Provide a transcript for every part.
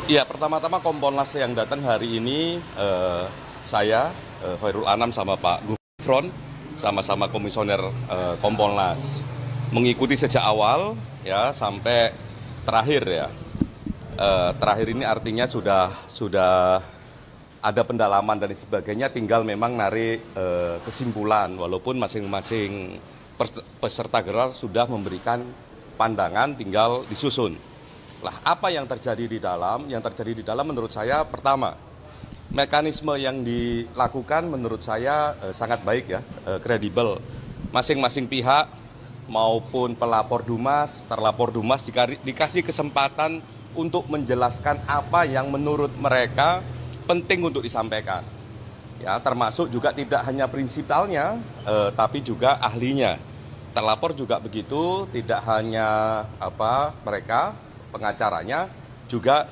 Ya, pertama-tama Kompolnas yang datang hari ini, saya, Khairul Anam sama Pak Gufron, sama-sama komisioner Kompolnas. Mengikuti sejak awal ya sampai terakhir ya. Terakhir ini artinya sudah ada pendalaman dan sebagainya, tinggal memang narik kesimpulan, walaupun masing-masing peserta gelar sudah memberikan pandangan, tinggal disusun. Lah, apa yang terjadi di dalam? Yang terjadi di dalam menurut saya, pertama, mekanisme yang dilakukan menurut saya sangat baik ya, kredibel. Masing-masing pihak maupun pelapor Dumas, terlapor Dumas dikasih kesempatan untuk menjelaskan apa yang menurut mereka penting untuk disampaikan. Ya, termasuk juga tidak hanya prinsipalnya, tapi juga ahlinya. Terlapor juga begitu, tidak hanya mereka pengacaranya, juga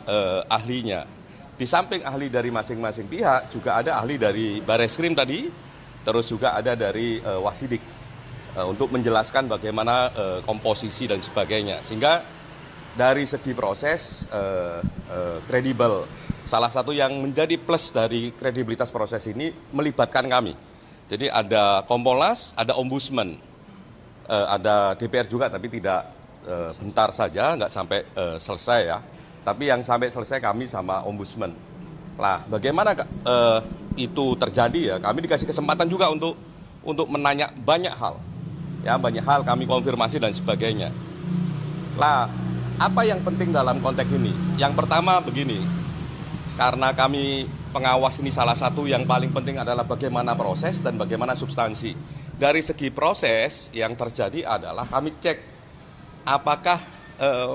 ahlinya. Di samping ahli dari masing-masing pihak, juga ada ahli dari Bareskrim tadi, terus juga ada dari Wasidik untuk menjelaskan bagaimana komposisi dan sebagainya. Sehingga dari segi proses kredibel. Salah satu yang menjadi plus dari kredibilitas proses ini melibatkan kami. Jadi ada Kompolnas, ada Ombudsman, ada DPR juga, tapi tidak bentar saja, nggak sampai selesai ya. Tapi yang sampai selesai kami sama Ombudsman. Nah, bagaimana itu terjadi ya? Kami dikasih kesempatan juga untuk menanya banyak hal. Ya, banyak hal kami konfirmasi dan sebagainya. Lah, apa yang penting dalam konteks ini? Yang pertama begini, karena kami pengawas ini salah satu yang paling penting adalah bagaimana proses dan bagaimana substansi. Dari segi proses yang terjadi adalah kami cek apakah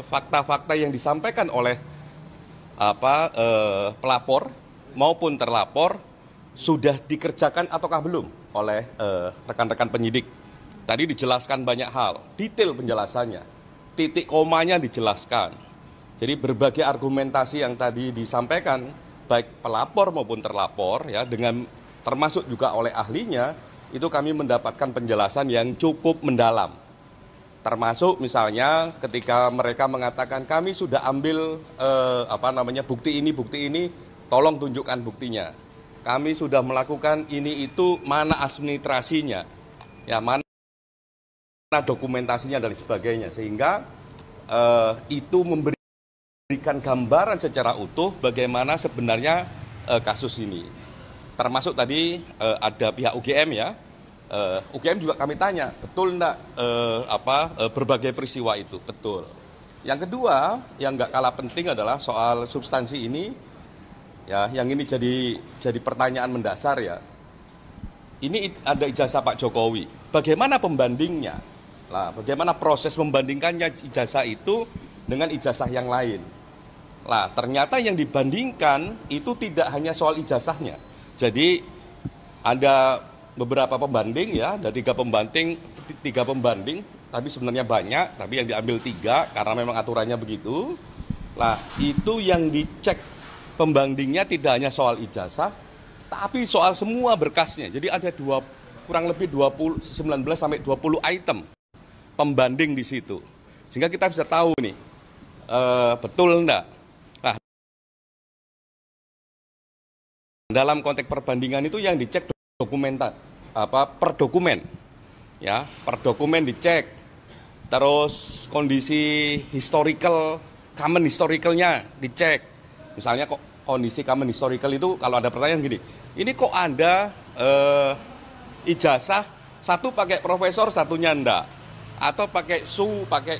fakta-fakta yang disampaikan oleh pelapor maupun terlapor sudah dikerjakan ataukah belum oleh rekan-rekan penyidik. Tadi dijelaskan banyak hal, detail penjelasannya, titik komanya dijelaskan. Jadi berbagai argumentasi yang tadi disampaikan baik pelapor maupun terlapor ya, dengan termasuk juga oleh ahlinya, itu kami mendapatkan penjelasan yang cukup mendalam. Termasuk misalnya ketika mereka mengatakan kami sudah ambil bukti ini, tolong tunjukkan buktinya. Kami sudah melakukan ini itu, mana administrasinya, ya mana dokumentasinya dan sebagainya, sehingga itu memberikan gambaran secara utuh bagaimana sebenarnya kasus ini. Termasuk tadi ada pihak UGM ya. UGM juga kami tanya, betul enggak berbagai peristiwa itu? Betul. Yang kedua, yang enggak kalah penting adalah soal substansi ini, ya, yang ini jadi pertanyaan mendasar ya. Ini ada ijazah Pak Jokowi. Bagaimana pembandingnya? Lah, bagaimana proses membandingkannya ijazah itu dengan ijazah yang lain? Lah, ternyata yang dibandingkan itu tidak hanya soal ijazahnya. Jadi ada beberapa pembanding ya, ada tiga pembanding, tapi sebenarnya banyak, tapi yang diambil 3 karena memang aturannya begitu. Nah, itu yang dicek pembandingnya tidak hanya soal ijazah, tapi soal semua berkasnya. Jadi ada kurang lebih 19 sampai 20 item pembanding di situ. Sehingga kita bisa tahu nih, betul enggak. Nah, dalam konteks perbandingan itu yang dicek per dokumen ya, per dokumen dicek, terus kondisi common historicalnya dicek. Misalnya kok kondisi common historical itu kalau ada pertanyaan gini, ini kok ada ijazah satu pakai profesor satunya enggak, atau pakai pakai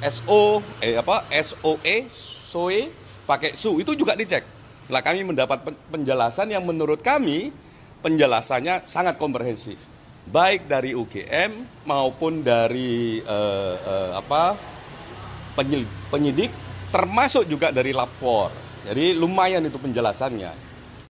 SOE pakai itu juga dicek. Lah, kami mendapat penjelasan yang menurut kami penjelasannya sangat komprehensif, baik dari UGM maupun dari penyidik, termasuk juga dari lapor. Jadi lumayan itu penjelasannya.